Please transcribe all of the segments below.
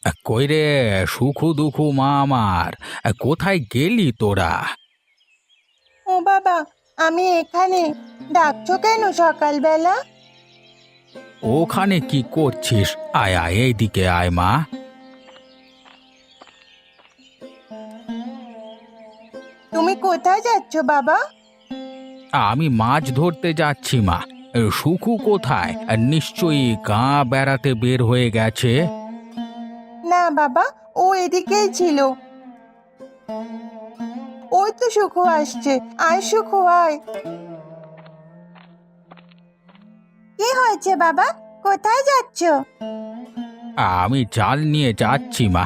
কই রে সুখু দুখু মা আমার, কোথায় গেলি তোরা? ও বাবা, আমি এখানে। ডাকছো কেন সকালবেলা? ওখানে কি করছিস? আয় আয় এইদিকে আয় মা। তুমি কোথায় যাচ্ছ বাবা? আমি মাছ ধরতে যাচ্ছি মা। সুখু কোথায়? নিশ্চয়ই গাঁ বেড়াতে বের হয়ে গেছে। না বাবা, ও এদিকেই ছিল। ওই তো সুখু আসছে। আয় সুখু আয়। কি হয়েছে বাবা? কোথায় যাচ্ছ? আমি জাল নিয়ে যাচ্ছি মা,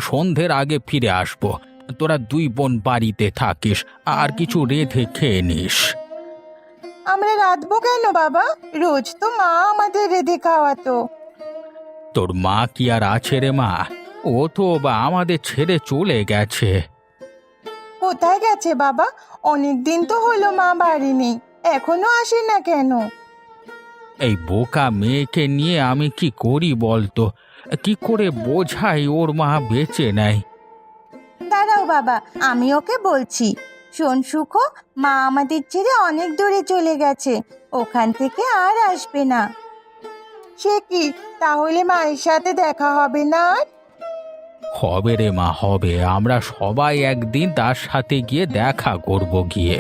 সন্ধ্যের আগে ফিরে আসবো। তোরা দুই বোন বাড়িতে থাকিস, আর কিছু রেঁধে খেয়ে নিস। আমরা রাঁধবো কেন বাবা? রোজ তো মা আমাদের রেঁধে খাওয়াতো। তোর মা কি আর আছে রে মা? ও তো আমাদের ছেড়ে চলে গেছে। কোথায় গেছে বাবা? অনেক দিন তো হলো মা বাড়ি নেই। এখনো আসে না কেন? এই বোকা মেয়েকে নিয়ে আমি কি করি বলতো? কি করে বোঝাই ওর মা বেঁচে নাই? দাঁড়াও বাবা, আমি ওকে বলছি। শোন সুখো, মা আমাদের ছেড়ে অনেক দূরে চলে গেছে। ওখান থেকে আর আসবে না। সে কি? তাহলে মায়ের সাথে দেখা হবে না আর? হবে রে মা, হবে। আমরা সবাই একদিন তার সাথে গিয়ে দেখা করব গিয়ে।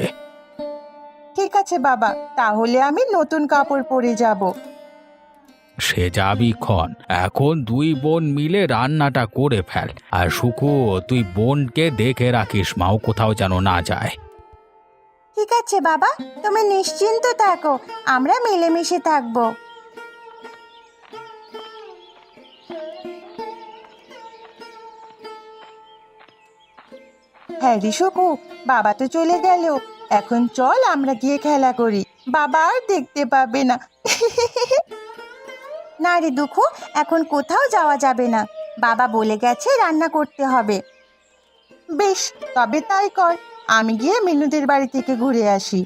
ঠিক আছে বাবা, তাহলে আমি নতুন কাপড় পরে যাব। সে যাবি ক্ষণ, এখন দুই বোন মিলে রান্নাটা করে ফেল। আর সুখু, তুই বোনকে দেখে রাখিস, মাও কোথাও যেন না যায়। ঠিক আছে বাবা, তুমি নিশ্চিন্ত থাকো। আমরা মিলেমিশে থাকবো। হ্যাঁ রে সুখু, বাবা তো চলে গেল। এখন চল আমরা গিয়ে খেলা করি। বাবা আর দেখতে পাবে না। না রে দুঃখু, এখন কোথাও যাওয়া যাবে না। বাবা বলে গেছে রান্না করতে হবে। বেশ, তবে তাই কর। আমি গিয়ে মিনুদের বাড়ি থেকে ঘুরে আসি।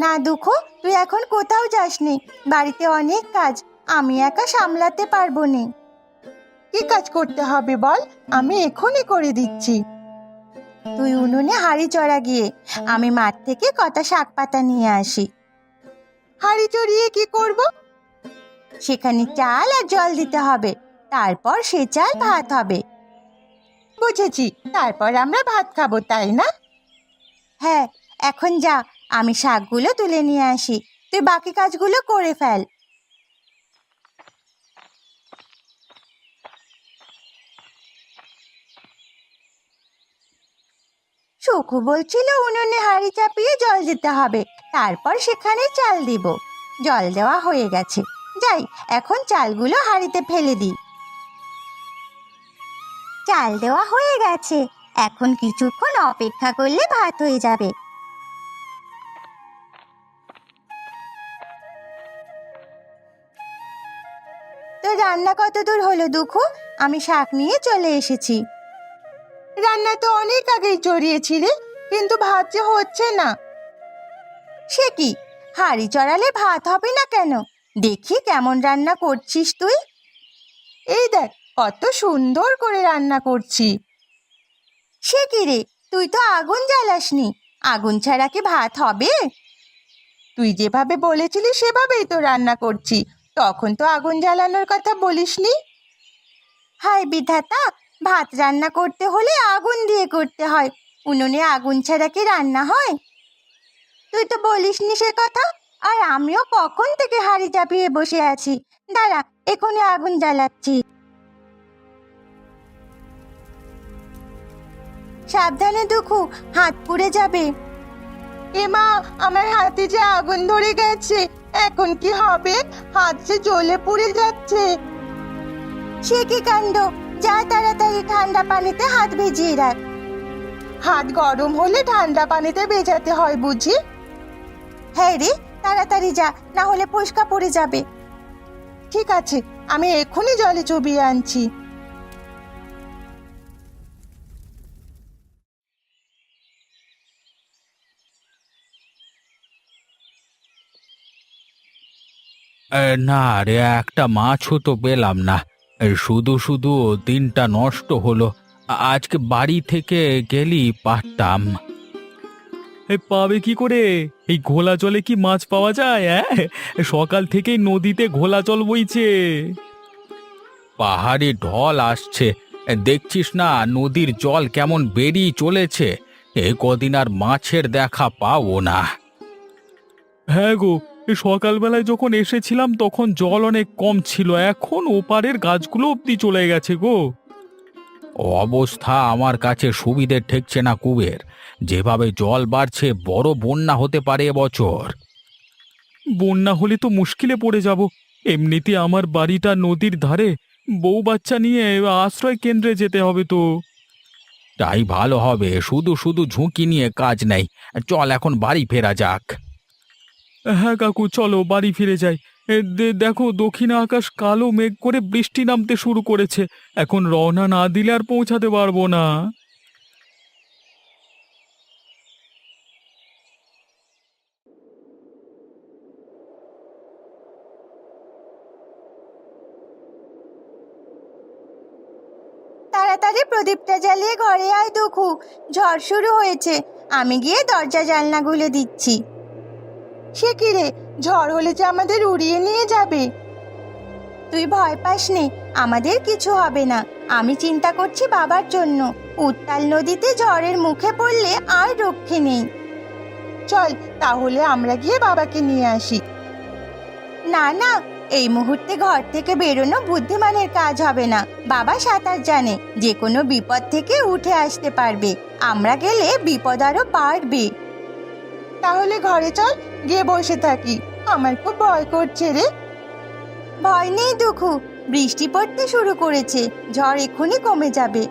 না দুঃখু, তুই এখন কোথাও যাসনি। বাড়িতে অনেক কাজ, আমি একা সামলাতে পারবো না। কি কাজ করতে হবে বল, আমি এখনই করে দিচ্ছি। তুই উনুনে হাঁড়ি চড়া গিয়ে, আমি মাঠ থেকে কটা শাক পাতা নিয়ে আসি। হাঁড়ি চড়িয়ে কি করব? সেখানে চাল আর জল দিতে হবে। তারপর সে চাল ভাত হবে। বুঝেছি, তারপর আমরা ভাত খাবো, তাই না? হ্যাঁ, এখন যা, আমি শাকগুলো তুলে নিয়ে আসি। তুই বাকি কাজগুলো করে ফেল। সুখু বলছিল উনুনে হাঁড়ি চাপিয়ে জল দিতে হবে, তারপর সেখানে চাল দিব। জল দেওয়া হয়ে গেছে। যাই, এখন চালগুলো হাঁড়িতে ফেলে দিই। চাল দেওয়া হয়ে গেছে। এখন কিছুক্ষণ অপেক্ষা করলে ভাত হয়ে যাবে। তো রান্না কত দূর হলো দুঃখু? আমি শাক নিয়ে চলে এসেছি। রান্না তো অনেক আগেই চড়িয়েছি রে, কিন্তু ভাত যে হচ্ছে না। সে কি? হাঁড়ি চড়ালে ভাত হবে না কেন? দেখি কেমন রান্না করছিস তুই। এই দেখ, কত সুন্দর করে রান্না করছি। সে কি রে, তুই তো আগুন জ্বালাসনি। আগুন ছাড়া কি ভাত হবে? তুই যেভাবে বলেছিলি সেভাবেই তো রান্না করছি। তখন তো আগুন জ্বালানোর কথা বলিসনি। হায় বিধাতা, ভাত রান্না করতে হলে আগুন দিয়ে করতে হয়। উনুনে আগুন ছাড়া কি রান্না হয়? তুই তো বলিসনি সে কথা। আর আমিও কখন থেকে হাঁড়ি চাপিয়ে বসে আছি। দাঁড়া, এখনই আগুন জ্বালাচ্ছি। সাবধানে দুঃখু, হাত পুড়ে যাবে। এমা, আমার হাতে যে আগুন ধরে গেছে। এখন কি হবে? হাত যে জ্বলে পুড়ে যাচ্ছে। সে কি কাণ্ড! যা তাড়াতাড়ি ঠান্ডা পানিতে হাত ভিজিয়ে রাখ। হাত গরম হলে ঠান্ডা পানিতে ভেজাতে হয় বুঝি? হ্যাঁ রে, তাড়াতাড়ি যা, না হলে ফোস্কা পড়ে যাবে। ঠিক আছে, আমি এক্ষুনি জলে চুবিয়ে আনছি। না রে, একটা মাছও তো পেলাম না। শুধু শুধু দিনটা নষ্ট হলো। আজকে বাড়ি থেকে গেলি পারতাম। পাবে কি করে? এই ঘোলা জলে কি মাছ পাওয়া যায়? সকাল থেকেই নদীতে ঘোলা জল বইছে। পাহাড়ি ঢল আসছে, দেখছিস না নদীর জল কেমন বেরিয়ে চলেছে। এই কদিন আর মাছের দেখা পাবো না। হ্যাঁ গো, সকালবেলায় যখন এসেছিলাম তখন জল অনেক কম ছিল, এখন ওপারের গাছগুলো অব্দি চলে গেছে গো। অবস্থা আমার কাছে সুবিধে ঠেকছে না কুবের। যেভাবে জল বাড়ছে বড় বন্যা হতে পারে এবছর। বন্যা হলে তো মুশকিলে পড়ে যাব। এমনিতে আমার বাড়িটা নদীর ধারে, বউ বাচ্চা নিয়ে আশ্রয় কেন্দ্রে যেতে হবে তো। তাই ভালো হবে, শুধু শুধু ঝুঁকি নিয়ে কাজ নেই। চল এখন বাড়ি ফেরা যাক। হ্যাঁ কাকু, চলো বাড়ি ফিরে যাই। দেখো দক্ষিণে আকাশ কালো মেঘ করে বৃষ্টি নামতে শুরু করেছে। এখন রওনা না দিলে আর পৌঁছাতে পারবো না। তাড়াতাড়ি প্রদীপটা জ্বালিয়ে ঘরে আয় দুঃখু, ঝড় শুরু হয়েছে। আমি গিয়ে দরজা জানলাগুলো দিচ্ছি। সে কি রে, ঝড় হলে যে আমাদের উড়িয়ে নিয়ে যাবে। তুই ভয় পাস নে, আমাদের কিছু হবে না। আমি চিন্তা করছি বাবার জন্য। উত্তাল নদীতে ঝড়ের মুখে পড়লে আর রক্ষে নেই। চল তাহলে আমরা গিয়ে বাবাকে নিয়ে আসি। না না, এই মুহূর্তে ঘর থেকে বেরোনো বুদ্ধিমানের কাজ হবে না। বাবা সাঁতার জানে, যে কোনো বিপদ থেকে উঠে আসতে পারবে। আমরা গেলে বিপদ আরো বাড়বে। তাহলে ঘরে চল, গিয়ে বসে থাকি। আমার খুব ভয় করছে রে। ভয় নেই দুঃখু, বৃষ্টি পড়তে শুরু করেছে, ঝড় এক্ষুনি কমে যাবে।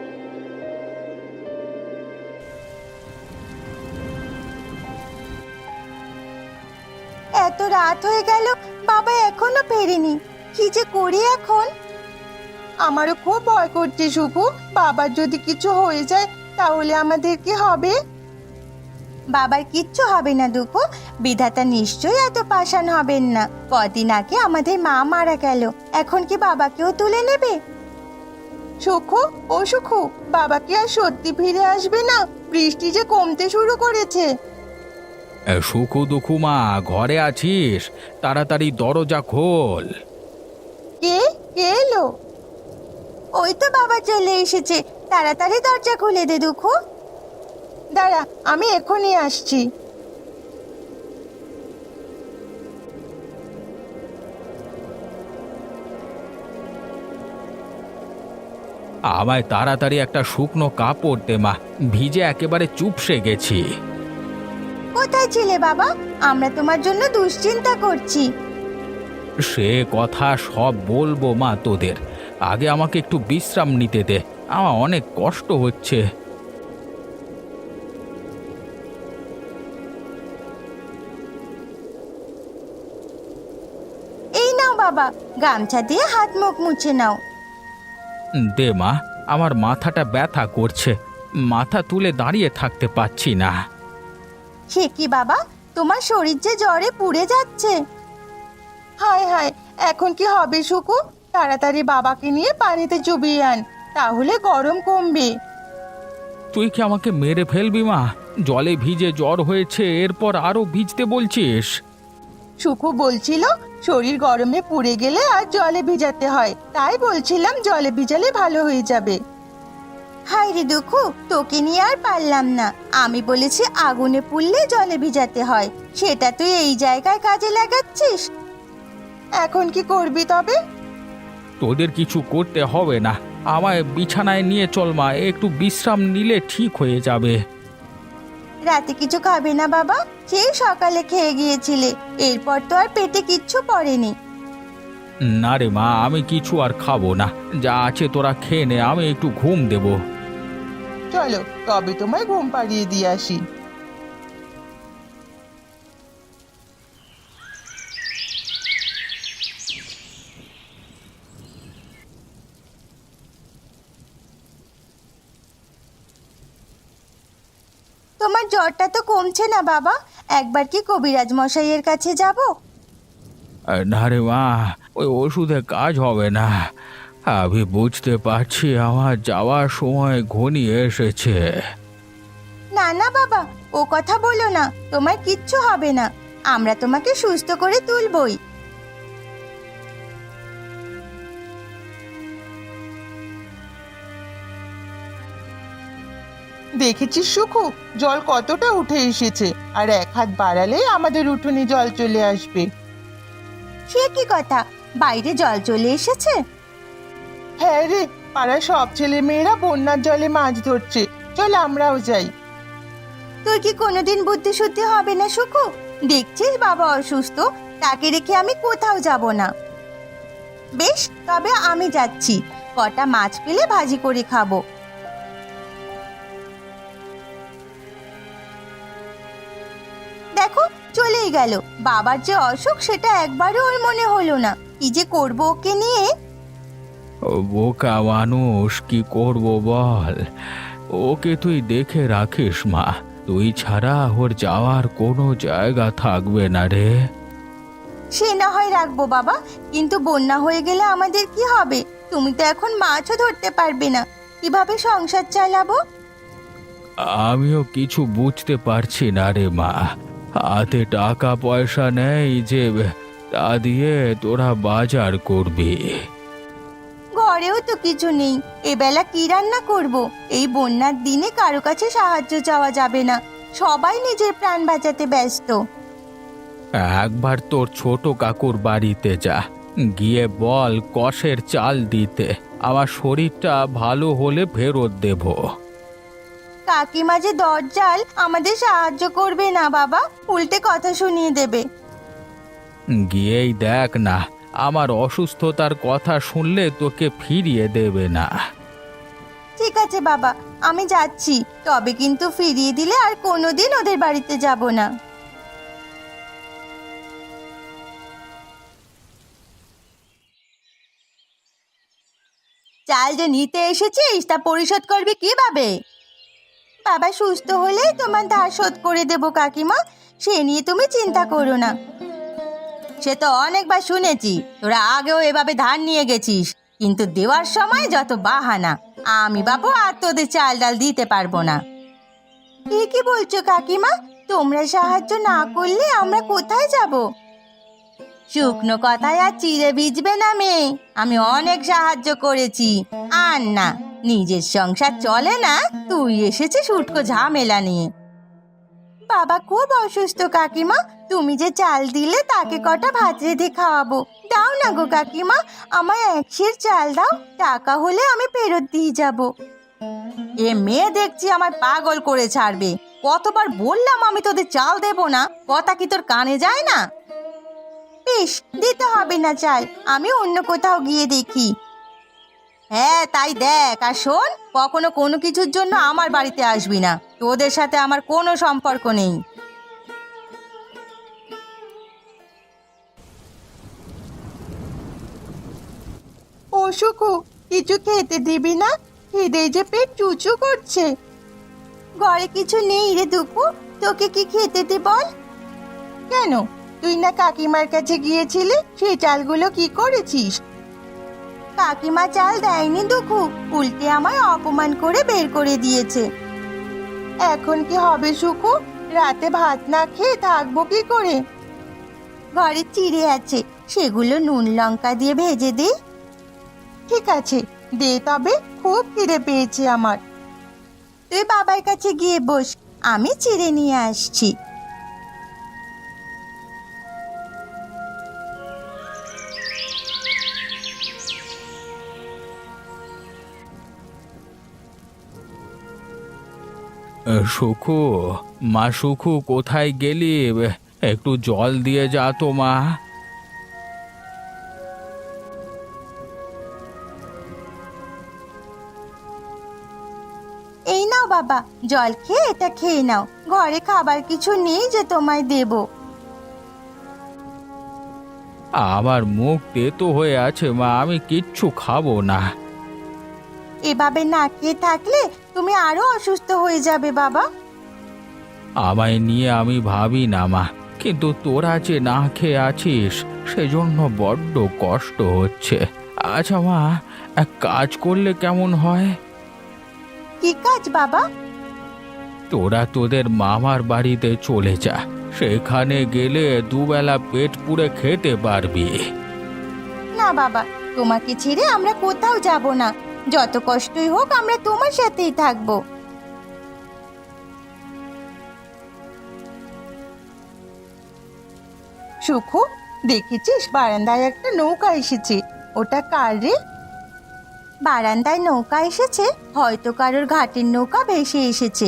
এত রাত হয়ে গেল, বাবা এখনো ফেরেনি। কি যে করি এখন? আমারও খুব ভয় করছে সুখু। বাবার যদি কিছু হয়ে যায় তাহলে আমাদের কি হবে? বাবার কিচ্ছু হবে না দুঃখু, বিধাতা নিশ্চয়ই এত পাষাণ হবেন না। কদিন আগে আমাদের মা মারা গেল, এখন কি বাবাকেও তুলে নেবে? সুখু, ও সুখু, বাবা কি আর সত্যি ফিরে আসবে না? বৃষ্টি যে কমতে শুরু করেছে। সুখু দুখু মা, ঘরে আছিস? তাড়াতাড়ি দরজা খোল। কে কে এলো? ওই তো বাবা চলে এসেছে, তাড়াতাড়ি দরজা খুলে দে দুঃখু। দাঁড়া, আমি এখনই আসছি। আমায় তাড়াতাড়ি একটা শুকনো কাপড় দে মা, ভিজে একেবারে চুপসে গেছি। কোথায় ছিলে বাবা? আমরা তোমার জন্য দুশ্চিন্তা করছি। সে কথা সব বলবো মা তোদের, আগে আমাকে একটু বিশ্রাম নিতে দে, আমার অনেক কষ্ট হচ্ছে। এই নাও বাবা, গামছা দিয়ে হাত মুখ মুছে নাও। দে মা, আমার মাথাটা ব্যথা করছে, মাথা তুলে দাঁড়িয়ে থাকতে পারছি না। সে কি বাবা, তোমার শরীর যে জ্বরে পুড়ে যাচ্ছে। হায় হায়, এখন কি হবে সুকু? তাড়াতাড়ি বাবাকে নিয়ে পানিতে চুবিয়ে আন, তাহলে গরম কমবে। তুই কি আমাকে মেরে ফেলবি মা? জলে ভিজে জ্বর হয়েছে, এরপর আরো ভিজতে বলছিস? সুকু বলছিল শরীর গরমে পুড়ে গেলে আর জলে ভিজাতে হয়, তাই বলছিলাম জলে ভিজালে ভালো হয়ে যাবে। হায় রে দুঃখু, তোকে নিয়ে আর পারলাম না। আমি বলেছি আগুনে পুড়লে জলে ভিজাতে হয়, সেটা তুই এই জায়গায় কাজে লাগাচ্ছিস। এখন কি করবি তবে? তোদের কিছু করতে হবে না, আমায় বিছানায় নিয়ে চল মা, একটু বিশ্রাম নিলে ঠিক হয়ে যাবে। রাতে কিছু খাবে না বাবা? সেই সকালে খেয়ে গিয়েছিলে, এরপর তো আর পেটে কিচ্ছু পড়েনি। না রে মা, আমি কিছু আর খাবো না, যা আছে তোরা খেয়ে নে, আমি একটু ঘুম দেব। চলো তবে তোমায় ঘুম পাড়িয়ে দিয়ে আসি। তোমার জ্বরটা তো কমছে না বাবা, একবার কি কবিরাজ মশাইয়ের কাছে যাব? না রে মা, ওই ওষুধে কাজ হবে না, আমি বুঝতে পারছি আমার যাওয়ার সময় ঘনিয়ে এসেছে। না না বাবা, ও কথা বলো না, তোমার কিচ্ছু হবে না। আমরা তোমাকে সুস্থ করে তুলবই। দেখেছিস সুখু, জল কতটা উঠে এসেছে, আর এক হাত বাড়ালে আমাদের উঠোনে জল চলে আসবে। সে কি কথা, বাইরে জল চলে এসেছে? হ্যাঁ রে, পাড়ার সব ছেলে মেয়েরা বন্যার জলে মাছ ধরছে, চল আমরাও যাই। তোর কি কোনোদিন বুদ্ধি শুদ্ধি হবে না সুখু? দেখছিস বাবা অসুস্থ, তাকে রেখে আমি কোথাও যাব না। বেশ, তবে আমি যাচ্ছি, কটা মাছ পেলে ভাজি করে খাবো। দেখো, চলেই গেল। বাবার যে অসুখ সেটা একবারও ওর মনে হলো না। কি যে করবো ওকে নিয়ে। ও বোকা মানুষ, কি করব বল? ওকে তুই দেখে রাখিস মা, তুই ছাড়া ওর যাওয়ার কোনো জায়গা থাকবে না রে। সে না হয় রাখবো বাবা, কিন্তু বন্যা হয়ে গেলে আমাদের কি হবে? তুমি তো এখন মাছও ধরতে পারবে না, কিভাবে সংসার চালাবো? আমিও কিছু বুঝতে পারছি না রে মা। হাতে টাকা পয়সা নেই যে তা দিয়ে তোরা বাজার করবি। ঘরেও তো কিছু নেই, এবেলা কি রান্না করব? এই বন্যার দিনে কারো কাছে সাহায্য চাওয়া যাবে না, সবাই নিজের প্রাণ বাঁচাতে ব্যস্ত। একবার তোর ছোট কাকুর বাড়িতে যা, গিয়ে বল কষের চাল দিতে, আমার শরীরটা ভালো হলে ফেরত দেব। কাকিমা যে দরজাল, আমাদের সাহায্য করবে না বাবা, উল্টে কথা শুনিয়ে দেবে। গিয়েই দেখ না, আমার অসুস্থতার কথা শুনলে তোকে ফিরিয়ে দেবে না। ঠিক আছে বাবা, আমি যাচ্ছি, তবে কিন্তু ফিরিয়ে দিলে আর কোনোদিন ওদের বাড়িতে যাব না। চাল যে নিতে এসেছিস তা পরিশোধ করবি কিভাবে? বাবা সুস্থ হলেই তোমার ধার শোধ করে দেব কাকিমা, সে নিয়ে তুমি চিন্তা করো না। সে তো অনেকবার শুনেছি, তোরা আগেও এভাবে ধার নিয়ে গেছিস, কিন্তু দেওয়ার সময় যত বাহানা। আমি বাবু আর তোদের চাল ডাল দিতে পারবো না। কি বলছো কাকিমা? তোমরা সাহায্য না করলে আমরা কোথায় যাব? শুকনো কথায় আর চিড়ে ভিজবে না মেয়ে, আমি অনেক সাহায্য করেছি। আর না, নিজের সংসার চলে না, তুই এসেছিস উটকো ঝামেলা নিয়ে। বাবা খুব অসুস্থ কাকিমা, তুমি যে চাল দিলে তাকে কটা ভাত রেঁধে খাওয়াবো। দাও না গো কাকিমা, আমায় এক সের চাল দাও, টাকা হলে আমি ফেরত দিয়ে যাব। এ মেয়ে দেখছি আমার পাগল করে ছাড়বে। কতবার বললাম আমি তোদের চাল দেব না, কথা কি তোর কানে যায় না? বেশ, দিতে হবে না চাল, আমি অন্য কোথাও গিয়ে দেখি। হ্যাঁ তাই দেখ, আর শোন, কখনো কোনো কিছুর জন্য আমার বাড়িতে আসবি না, তোদের সাথে আমার কোনো সম্পর্ক নেই। ও সুখু, কিছু খেতে দিবি না? খিদে যে পেট চুচু করছে। ঘরে কিছু নেই রে দুপু, তোকে কি খেতে দে বল? কেন, তুই না কাকিমার কাছে গিয়েছিলি, সেই চালগুলো কি করেছিস? কাকিমা চাল দেয়নি দুঃখু, উল্টে আমায় অপমান করে বের করে দিয়েছে। এখন কি হবে সুখু? রাতে ভাত না খেয়ে থাকবো কি করে? ঘরে চিড়ে আছে, সেগুলো নুন লঙ্কা দিয়ে ভেজে দে। ঠিক আছে, দে তবে, খুব খিদে পেয়েছে আমার। তুই বাবার কাছে গিয়ে বস, আমি চিড়ে নিয়ে আসছি। সুখু, মা সুখু, কোথায় গেলি? একটু জল দিয়ে যা তো মা। এই নাও বাবা, জল খেয়ে এটা খেয়ে নাও, ঘরে খাবার কিছু নেই যে তোমায় দেব। আমার মুখ তেতো হয়ে আছে মা, আমি কিচ্ছু খাবো না। এভাবে না খেয়ে থাকলে তুমি আরো অসুস্থ হয়ে যাবে বাবা। আমায় নিয়ে আমি ভাবি না মা, কিন্তু তোরা যে না খেয়ে আছিস সেজন্য বড্ড কষ্ট হচ্ছে। আচ্ছা মা, এক কাজ করলে কেমন হয়? কি কাজ বাবা? তোরা তোদের মামার বাড়িতে চলে যা, সেখানে গেলে দুবেলা পেট পুড়ে খেতে পারবি। না বাবা, তোমাকে ছেড়ে আমরা কোথাও যাব না। যত কষ্টই হোক আমরা তোমার সাথেই থাকবো। সুখু, দেখেছিস বারান্দায় একটা নৌকা এসেছে? ওটা কার রে? বারান্দায় নৌকা এসেছে, হয়তো কারোর ঘাটের নৌকা ভেসে এসেছে।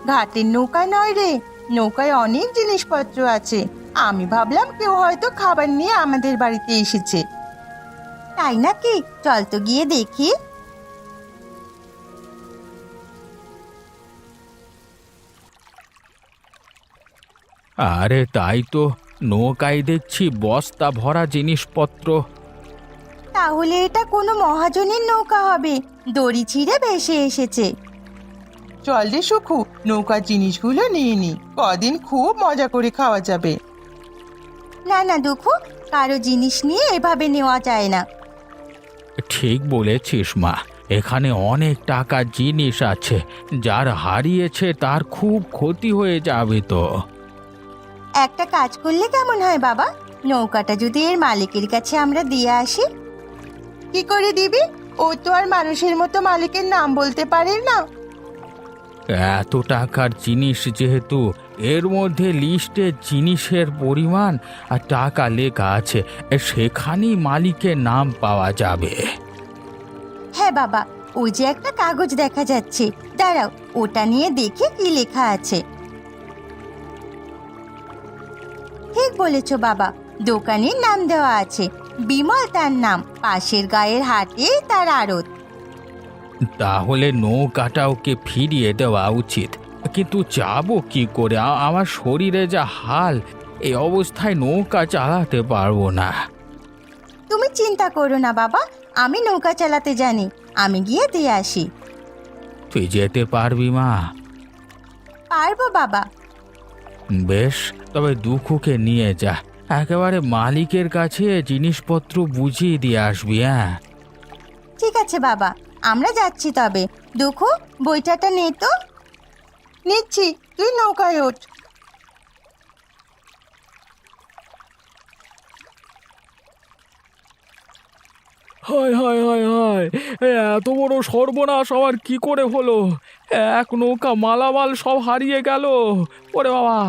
ঘাটের নৌকা নয় রে, নৌকায় অনেক জিনিসপত্র আছে। আমি ভাবলাম কেউ হয়তো খাবার নিয়ে আমাদের বাড়িতে এসেছে। তাই নাকি? চল তো গিয়ে দেখি। আরে তাই তো, নৌকায় দেখছি বস্তা ভরা জিনিসপত্র। তাহলে এটা কোনো মহাজনের নৌকা হবে, দড়ি ছিঁড়ে ভেসে এসেছে। চল রে সুখু, নৌকার জিনিসগুলো নিয়ে নি, কদিন খুব মজা করে খাওয়া যাবে। না না দুঃখু, কারো জিনিস নিয়ে এভাবে নেওয়া যায় না। ঠিক বলেছিস মা, এখানে অনেক টাকার জিনিস আছে, যার হারিয়েছে তার খুব ক্ষতি হয়ে যাবে তো। একটা কাজ করলে কেমন হয় বাবা? নৌকাটা যদি এর মালিকের কাছে আমরা দিয়ে আসি। কি করে দিবি? ও তো আর মানুষের মতো মালিকের নাম বলতে পারে না। এত টাকার জিনিস যেহেতু, এর মধ্যে লিস্টে জিনিসের পরিমাণ আর টাকা লেখা আছে, সেখানেই মালিকের নাম পাওয়া যাবে। হ্যাঁ বাবা, ওই যে একটা কাগজ দেখা যাচ্ছে, দাঁড়াও ওটা নিয়ে দেখি কি লেখা আছে। ঠিক বলেছো বাবা, দোকানের নাম দেওয়া আছে, বিমল তার নাম, পাশের গায়ের হাটে তার আড়ত। তাহলে নৌকাটা ওকে ফিরিয়ে দেওয়া উচিত, কিন্তু যাবো কি করে? আমার শরীরে যা হাল, এই অবস্থায় নৌকা চালাতে পারবো না। তুমি চিন্তা করো না বাবা, আমি নৌকা চালাতে জানি, আমি গিয়ে দিয়ে আসি। তুই যেতে পারবি মা? পারবো বাবা। বেশ, তবে দুঃখকে নিয়ে যা, একেবারে মালিকের কাছে জিনিসপত্র বুঝিয়ে দিয়ে আসবি। হ্যাঁ ঠিক আছে বাবা, আমরা যাচ্ছি তবে। দুঃখু, বইটাটা নে তো। নিচ্ছি, তুই নৌকায় ওঠ। হায় হায় হায় হায়, এত বড় সর্বনাশ আমার কি করে হলো? এক নৌকা মালামাল সব হারিয়ে গেল। ওরে বাবা!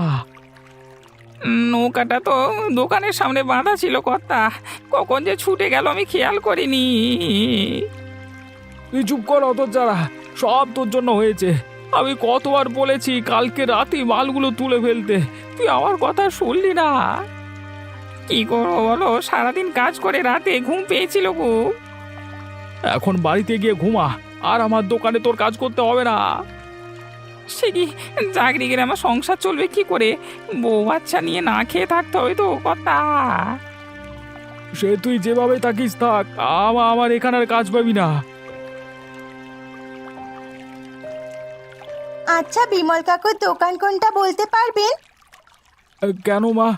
নৌকাটা তো দোকানের সামনে বাঁধা ছিল কর্তা, কখন যে ছুটে গেল আমি খেয়াল করিনি। তুই চুপ কর, অত যারা, সব তোর জন্য হয়েছে। আমি কতবার বলেছি কালকে রাতেই মালগুলো তুলে ফেলতে, তুই আমার কথা শুনলি না। কি করবো বলো, সারাদিন কাজ করে রাতে ঘুম পেয়েছিল গো। এখন বাড়িতে গিয়ে ঘুমা, আর আমার দোকানে তোর কাজ করতে হবে না। সে কি, চাকরি গেলে আমার সংসার চলবে কি করে? বউ বাচ্চা নিয়ে না খেয়ে থাকতে হবে তো কর্তা। সে তুই যেভাবে থাকিস থাক, আমার এখানে আর কাজ পাবি না। আচ্ছা বিমল কাকুর দোকান কোনটা বলতে পারবেন? কেন মা,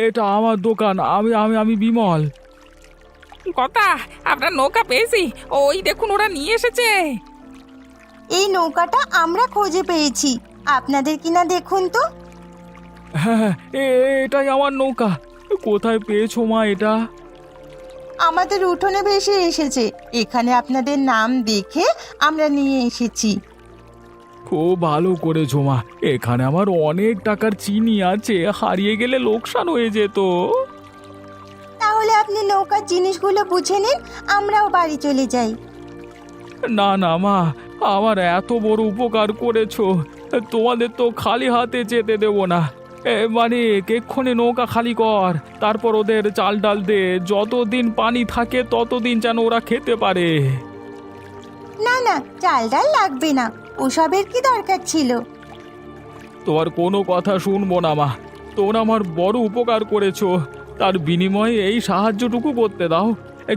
এটা আমার দোকান, আমি আমি আমি বিমল। কর্তা, আপনার নৌকা পেয়েছি, ওই দেখুন ওরা নিয়ে এসেছে। এই নৌকাটা আমরা খুঁজে পেয়েছি, আপনাদের কিনা দেখুন তো। হ্যাঁ, এটাই আমার নৌকা। কোথায় পেয়েছো মা এটা? আমাদের উঠোনে ভেসে এসেছে, এখানে আপনাদের নাম দেখে আমরা নিয়ে এসেছি। খুব ভালো করেছো মা, এখানে আমার অনেক টাকার চিনি আছে, হারিয়ে গেলে লোকসান হয়ে যেত। তাহলে আপনি নৌকার জিনিসগুলো বুঝে নিন, আমরাও বাড়ি চলে যাই। না না মা, আমার এত বড় উপকার করেছো, তোমাদের তো খালি হাতে যেতে দেব না। মানে এক্ষুনি নৌকা খালি কর, তারপর ওদের চাল ডাল দে, যতদিন পানি থাকে ততদিন যেন ওরা খেতে পারে। না না, চাল ডাল লাগবে না, ওসবের কি দরকার ছিল? তোমার কোনো কথা শুনবো না মা, তোমরা আমার বড় উপকার করেছো, তার বিনিময়ে এই সাহায্যটুকু করতে দাও।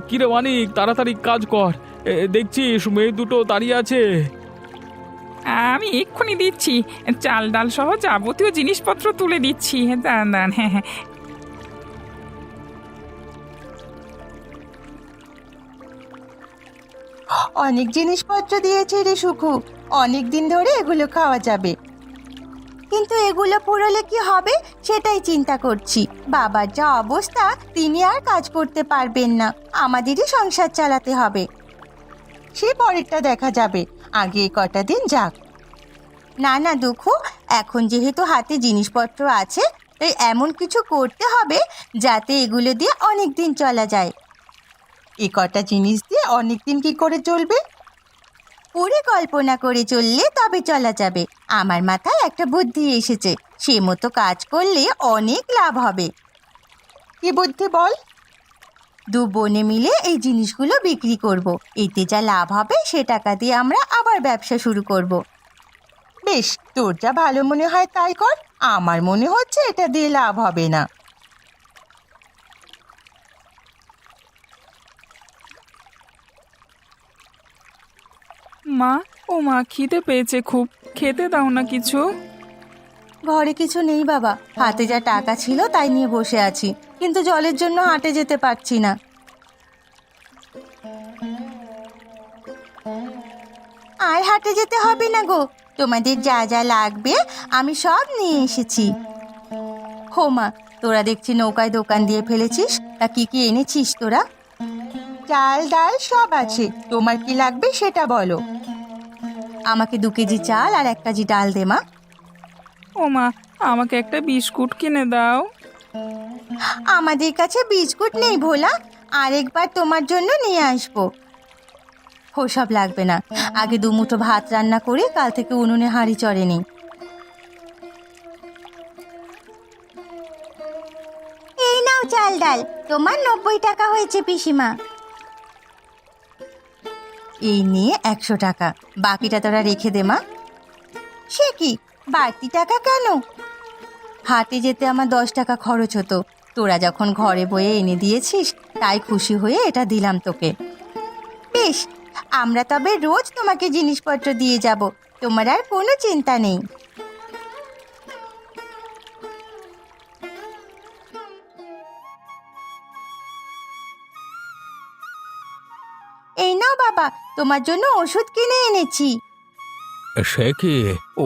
কিরে মানিক, তাড়াতাড়ি কাজ কর, দেখছিস মেয়ে দুটো দাঁড়িয়ে আছে। আমি এক্ষুনি দিচ্ছি, চাল ডাল সহ যাবতীয় জিনিসপত্র তুলে দিচ্ছি। দাঁড়ান দাঁড়ান, হ্যাঁ হ্যাঁ। অনেক জিনিসপত্র দিয়েছে রে সুখু, অনেক দিন ধরে এগুলো খাওয়া যাবে। কিন্তু এগুলো পুরোলে কি হবে সেটাই চিন্তা করছি। বাবার যা অবস্থা, তিনি আর কাজ করতে পারবেন না, আমাদেরই সংসার চালাতে হবে। সে পরেরটা দেখা যাবে, আগে কটা দিন যাক। না না দুঃখু, এখন যেহেতু হাতে জিনিসপত্র আছে, তাই এমন কিছু করতে হবে যাতে এগুলো দিয়ে অনেক দিন চলা যায়। এ কটা জিনিস দিয়ে অনেক দিন কি করে চলবে? পরিকল্পনা করে চললে তবে চলা যাবে। আমার মাথায় একটা বুদ্ধি এসেছে, সে মতো কাজ করলে অনেক লাভ হবে। কি বুদ্ধি বল? দু বোনে মিলে এই জিনিসগুলো বিক্রি করব। এতে যা লাভ হবে সে টাকা দিয়ে আমরা আবার ব্যবসা শুরু করব। বেশ, তোর যা ভালো মনে হয় তাই কর। আমার মনে হচ্ছে এটা দিয়ে লাভ হবে না। মা, ও মা, খিদে পেয়েছে খুব, খেতে দাও না কিছু। ঘরে কিছু নেই বাবা, হাতে যা টাকা ছিল তাই নিয়ে বসে আছি, কিন্তু জলের জন্য হাটে যেতে পারছি না। আর হাটে যেতে হবে না গো, তোমাদের যা যা লাগবে আমি সব নিয়ে এসেছি। হো মা, তোরা দেখছি নৌকায় দোকান দিয়ে ফেলেছিস, তা কি কি এনেছিস তোরা? চাল ডাল সব আছে, তোমার কি লাগবে সেটা বলো। আমাকে 2 কেজি চাল আর 1 কেজি ডাল দে মা। ও মা, আমাকে একটা বিস্কুট কিনে দাও। আমাদের কাছে বিস্কুট নেই ভোলা, আরেকবার তোমার জন্য নিয়ে আসবো। ওসব লাগবে না, আগে 2 মুঠো ভাত রান্না করে কাল থেকে উনুনে হাঁড়ি চড়ে নি। এই নাও চাল ডাল, তোমার 90 টাকা হয়েছে পিসিমা। এই নিয়ে 100 টাকা, বাকিটা তোরা রেখে দে মা। সে কি, বাড়তি টাকা কেন? হাটে যেতে আমার 10 টাকা খরচ হতো, তোরা যখন ঘরে বয়ে এনে দিয়েছিস তাই খুশি হয়ে এটা দিলাম তোকে। বেশ, আমরা তবে রোজ তোমাকে জিনিসপত্র দিয়ে যাব, তোমার আর কোনো চিন্তা নেই। এই নাও বাবা, তোমার জন্য ওষুধ কিনে এনেছি। সে কি,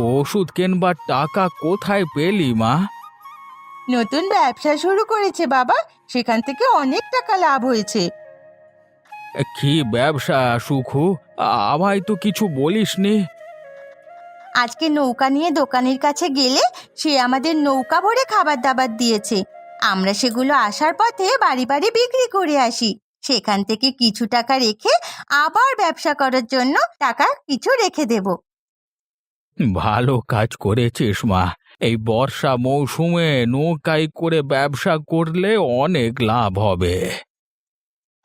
ওষুধ কেনবার টাকা কোথায় পেলি মা? নতুন ব্যবসা শুরু করেছে বাবা, সেখান থেকে অনেক টাকা লাভ হয়েছে। কি ব্যবসা সুখু? আমায় তো কিছু বলিসনি। আজকে নৌকা নিয়ে দোকানের কাছে গেলে সে আমাদের নৌকা ভরে খাবার দাবার দিয়েছে। আমরা সেগুলো আসার পথে বাড়ি বাড়ি বিক্রি করে আসি, সেখান থেকে কিছু টাকা রেখে আবার ব্যবসা করার জন্য টাকা কিছু রেখে দেব। ভালো কাজ করেছিস মা। এই বর্ষা মৌসুমে নৌকায় করে ব্যবসা করলে অনেক লাভ হবে।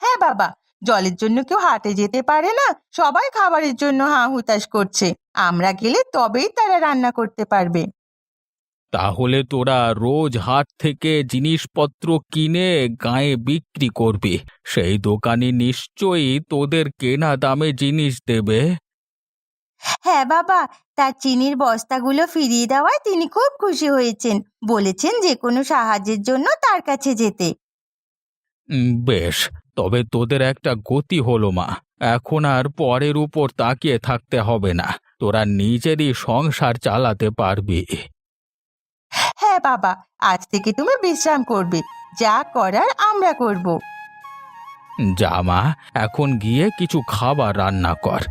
হ্যাঁ বাবা, জলের জন্য কেউ হাটে যেতে পারে না, সবাই খাবারের জন্য হা হুতাশ করছে। আমরা গেলে তবেই তারা রান্না করতে পারবে। তাহলে তোরা রোজ হাট থেকে জিনিসপত্র কিনে গায়ে বিক্রি করবি, সেই দোকানি নিশ্চয়ই তোদের কেনা দামে জিনিস দেবে। হ্যাঁ বাবা, তার চিনির বস্তাগুলো ফিরিয়ে দেওয়ায় তিনি খুব খুশি হয়েছেন, বলেছেন যে কোনো সাহায্যের জন্য তার কাছে যেতে। বেশ, তবে তোদের একটা গতি হলো মা। এখন আর পরের উপর তাকিয়ে থাকতে হবে না, তোরা নিজেরই সংসার চালাতে পারবি। হ্যাঁ বাবা, আজ থেকে তুমি বিশ্রাম করবে, যা করার আমরা করব। যা মা, এখন গিয়ে কিছু খাবার রান্না কর।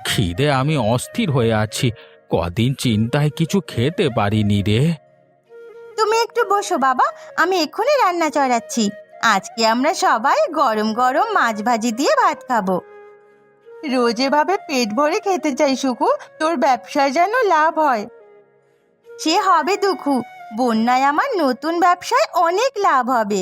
খিদে আমি অস্থির হয়ে আছি, কদিন চিন্তায় কিছু খেতে পারিনি রে। তুমি একটু বসো বাবা, আমি এক্ষুনি রান্না চড়াচ্ছি। আজকে আমরা সবাই গরম গরম মাছ ভাজি দিয়ে ভাত খাবো। রোজ এভাবে পেট ভরে খেতে চাই সুখু, তোর ব্যবসায় যেন লাভ হয়। সে হবে দুঃখু, বন্যায় আমার নতুন ব্যবসায় অনেক লাভ হবে।